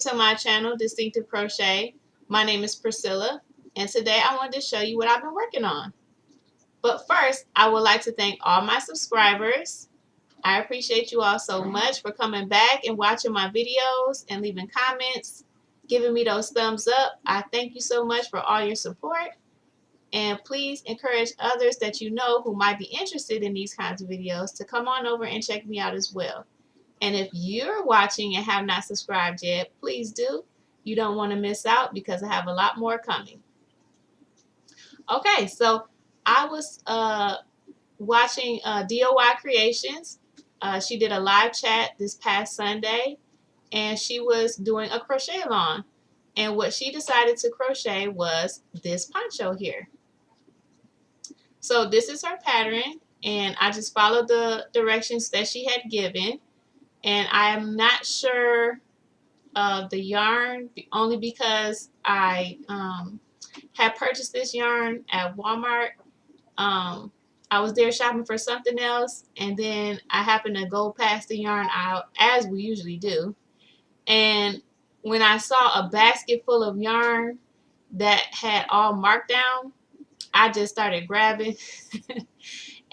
to my channel, Distinctive Crochet. My name is Priscilla, and today I wanted to show you what I've been working on. But first, I would like to thank all my subscribers. I appreciate you all so much for coming back and watching my videos and leaving comments, giving me those thumbs up. I thank you so much for all your support. And please encourage others that you know who might be interested in these kinds of videos to come on over and check me out as well. And if you're watching and have not subscribed yet, please do. You don't want to miss out because I have a lot more coming. Okay, so I was watching Doycreations. She did a live chat this past Sunday, and she was doing a crochet along. And what she decided to crochet was this poncho here. So this is her pattern, and I just followed the directions that she had given. And I am not sure of the yarn only because I had purchased this yarn at Walmart. I was there shopping for something else, and then I happened to go past the yarn aisle as we usually do. And when I saw a basket full of yarn that had all marked down, I just started grabbing.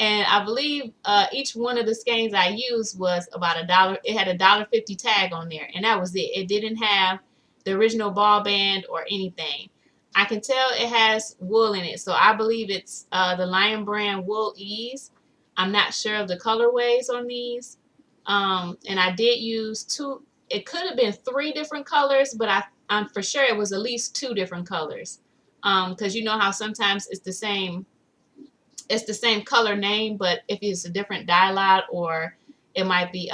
And I believe each one of the skeins I used was about $1. It had a $1.50 tag on there, and that was it. It didn't have the original ball band or anything. I can tell it has wool in it, so I believe it's the Lion brand Wool Ease. I'm not sure of the colorways on these, and I did use two. It could have been 3 different colors, but I'm for sure it was at least 2 different colors, because you know how sometimes it's the same color name, but if it's a different dye lot or it might be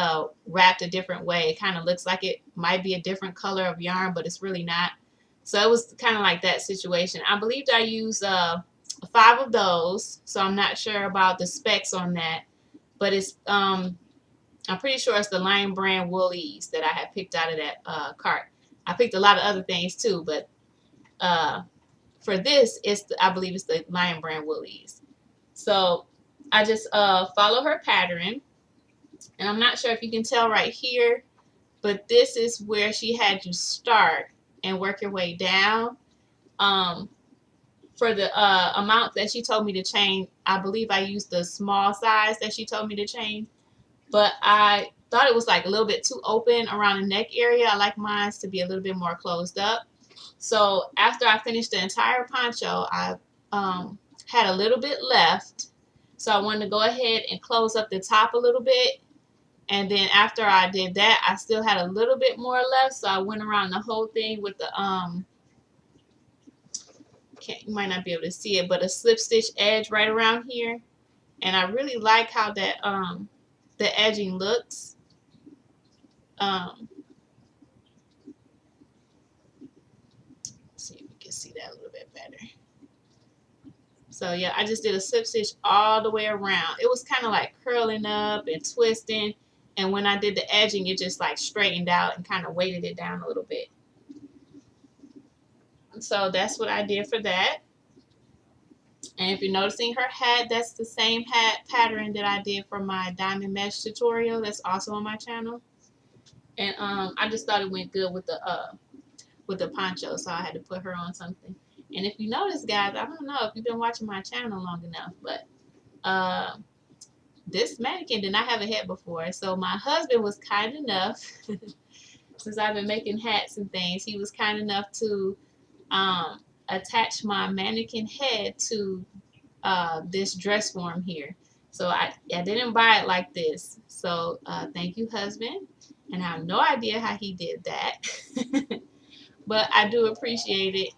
wrapped a different way, it kind of looks like it might be a different color of yarn, but it's really not. So it was kind of like that situation. I believed I used 5 of those, so I'm not sure about the specs on that, but it's I'm pretty sure it's the Lion brand Wool Ease that I had picked out of that cart. I picked a lot of other things too, but for this, I believe it's the Lion brand Wool Ease. So I just follow her pattern, and I'm not sure if you can tell right here, but this is where she had you start and work your way down. For the amount that she told me to chain, I believe I used the small size that she told me to chain, but I thought it was like a little bit too open around the neck area. I like mine to be a little bit more closed up. So after I finished the entire poncho, I had a little bit left, so I wanted to go ahead and close up the top a little bit. And then after I did that, I still had a little bit more left, so I went around the whole thing with the you might not be able to see it, but a slip stitch edge right around here. And I really like how that the edging looks. Let's see if we can see that a little bit better. So yeah, I just did a slip stitch all the way around. It was kind of like curling up and twisting, and when I did the edging, it just like straightened out and kind of weighted it down a little bit. So that's what I did for that. And if you're noticing her hat, that's the same hat pattern that I did for my diamond mesh tutorial. That's also on my channel. And I just thought it went good with the poncho, so I had to put her on something. And if you notice, guys, I don't know if you've been watching my channel long enough, but this mannequin did not have a head before. So my husband was kind enough, since I've been making hats and things, he was kind enough to attach my mannequin head to this dress form here. So I didn't buy it like this. So thank you, husband. And I have no idea how he did that. But I do appreciate it.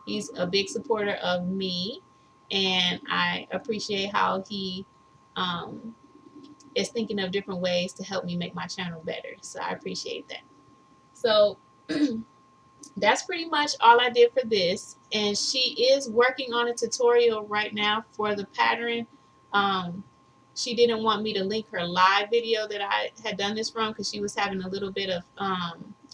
He's a big supporter of me, and I appreciate how he is thinking of different ways to help me make my channel better. So I appreciate that. So that's pretty much all I did for this. And she is working on a tutorial right now for the pattern. She didn't want me to link her live video that I had done this from because she was having a little bit of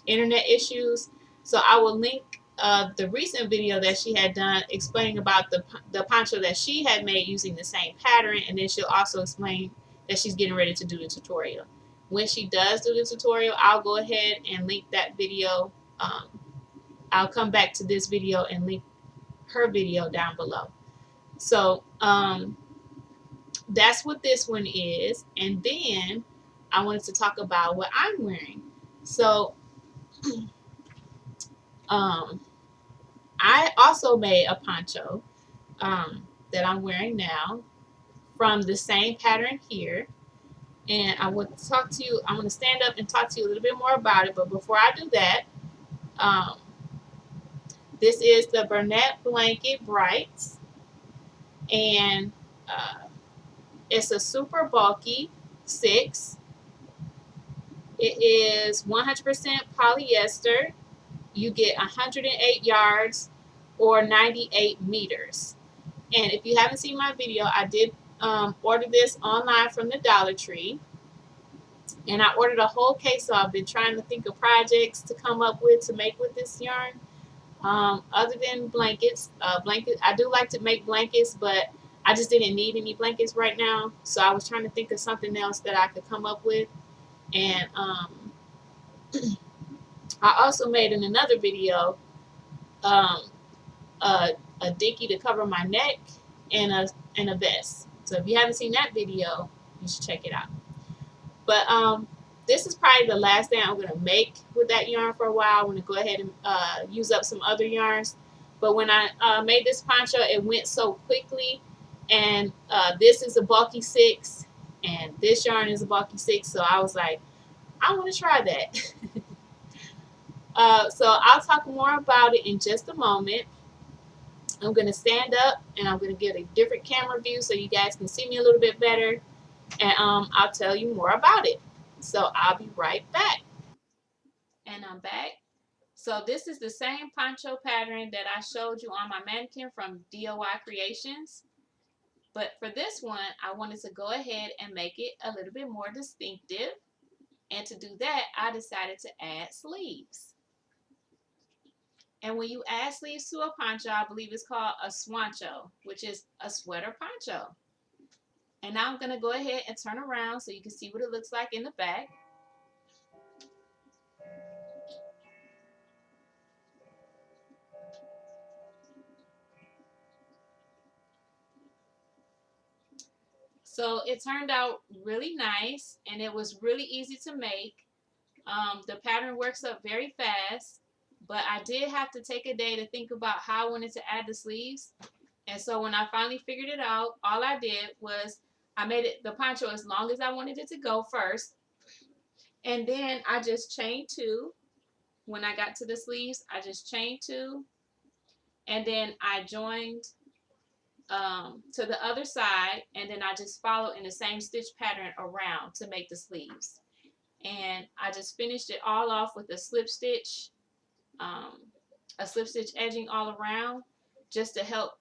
internet issues. So I will link the recent video that she had done explaining about the poncho that she had made using the same pattern, and then she'll also explain that she's getting ready to do the tutorial. when she does do the tutorial, I'll go ahead and link that video. I'll come back to this video and link her video down below. So that's what this one is. And then I wanted to talk about what I'm wearing. So I also made a poncho that I'm wearing now from the same pattern here. And I want to talk to you, I'm going to stand up and talk to you a little bit more about it. But before I do that, this is the Bernette Blanket Brights. And it's a super bulky 6. It is 100% polyester. You get 108 yards or 98 meters. And if you haven't seen my video, I did order this online from the Dollar Tree. And I ordered a whole case, so I've been trying to think of projects to come up with to make with this yarn. Other than blankets, I do like to make blankets, but I just didn't need any blankets right now. So I was trying to think of something else that I could come up with. And I also made in another video a dickie to cover my neck and a vest. So if you haven't seen that video, you should check it out. But this is probably the last thing I'm going to make with that yarn for a while. I want to go ahead and use up some other yarns. But when I made this poncho, it went so quickly. And this is a bulky 6. And this yarn is a bulky 6. So I was like, I want to try that. So I'll talk more about it in just a moment. I'm going to stand up and I'm going to get a different camera view so you guys can see me a little bit better. And I'll tell you more about it. So I'll be right back. And I'm back. So this is the same poncho pattern that I showed you on my mannequin from Doycreations. But for this one, I wanted to go ahead and make it a little bit more distinctive. And to do that, I decided to add sleeves. And when you add sleeves to a poncho, I believe it's called a swancho, which is a sweater poncho. And now I'm going to go ahead and turn around so you can see what it looks like in the back. So it turned out really nice and it was really easy to make. The pattern works up very fast, but I did have to take a day to think about how I wanted to add the sleeves. And so when I finally figured it out, all I did was I made the poncho as long as I wanted it to go first. And then I just chained 2. When I got to the sleeves, I just chained 2. And then I joined to the other side, and then I just followed in the same stitch pattern around to make the sleeves. And I just finished it all off with a slip stitch edging all around just to help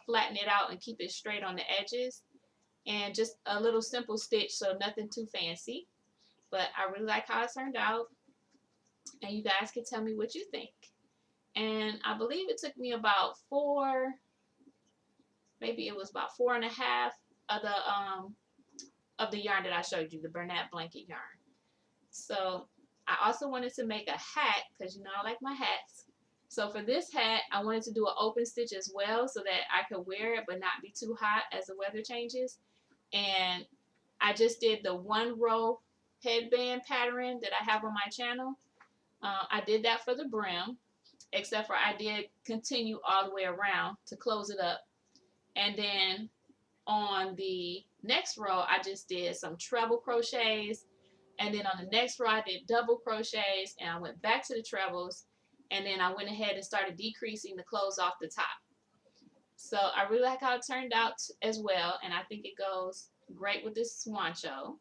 flatten it out and keep it straight on the edges. And just a little simple stitch, so nothing too fancy. But I really like how it turned out. And you guys can tell me what you think. And I believe it took me about 4, maybe it was about 4.5 of the yarn that I showed you, the Bernette blanket yarn. So I also wanted to make a hat because you know I like my hats. So for this hat, I wanted to do an open stitch as well so that I could wear it but not be too hot as the weather changes. And I just did the 1 row headband pattern that I have on my channel. I did that for the brim, except for I did continue all the way around to close it up. And then on the next row, I just did some treble crochets. And then on the next row, I did double crochets. And I went back to the trebles. And then I went ahead and started decreasing to close off the top. So I really like how it turned out as well. And I think it goes great with this swancho.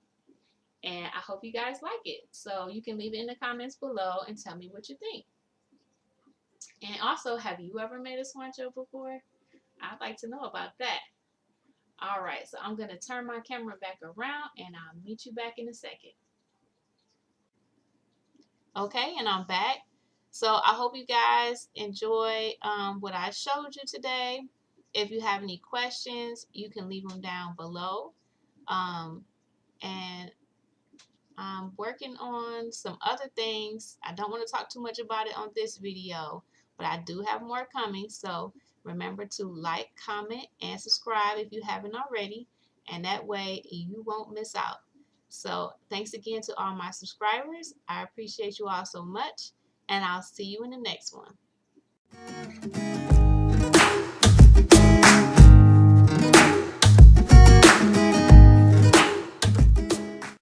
And I hope you guys like it. So you can leave it in the comments below and tell me what you think. And also, have you ever made a swancho before? I'd like to know about that. All right, so I'm going to turn my camera back around and I'll meet you back in a second. Okay, and I'm back. So I hope you guys enjoy what I showed you today. If you have any questions, you can leave them down below. And I'm working on some other things. I don't want to talk too much about it on this video, but I do have more coming. So remember to like, comment, and subscribe if you haven't already. And that way you won't miss out. So thanks again to all my subscribers. I appreciate you all so much. And I'll see you in the next one.